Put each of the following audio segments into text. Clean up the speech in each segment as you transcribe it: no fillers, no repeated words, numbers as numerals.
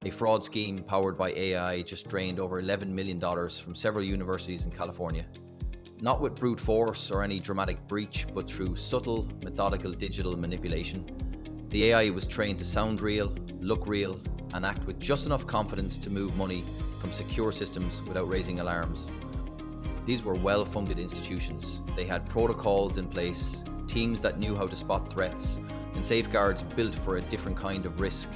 A fraud scheme powered by AI just drained over $11 million from several universities in California. Not with brute force or any dramatic breach, but through subtle, methodical digital manipulation. The AI was trained to sound real, look real, and act with just enough confidence to move money from secure systems without raising alarms. These were well-funded institutions. They had protocols in place, teams that knew how to spot threats, and safeguards built for a different kind of risk.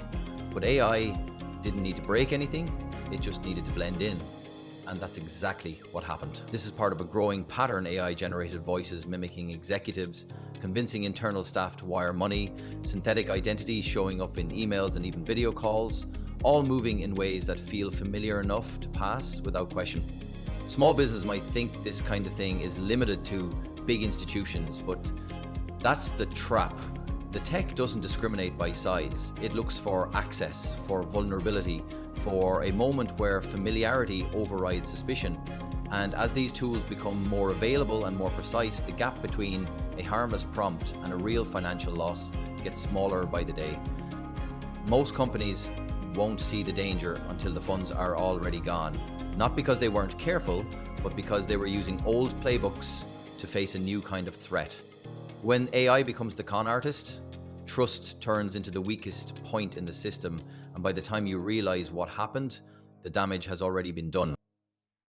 But AI didn't need to break anything, it just needed to blend in. And that's exactly what happened. This is part of a growing pattern: AI-generated voices mimicking executives, convincing internal staff to wire money, synthetic identities showing up in emails and even video calls, all moving in ways that feel familiar enough to pass without question. Small business might think this kind of thing is limited to big institutions, but that's the trap. The tech doesn't discriminate by size. It looks for access, for vulnerability, for a moment where familiarity overrides suspicion. And as these tools become more available and more precise, the gap between a harmless prompt and a real financial loss gets smaller by the day. Most companies won't see the danger until the funds are already gone. Not because they weren't careful, but because they were using old playbooks to face a new kind of threat. When AI becomes the con artist, trust turns into the weakest point in the system, and by the time you realize what happened, the damage has already been done.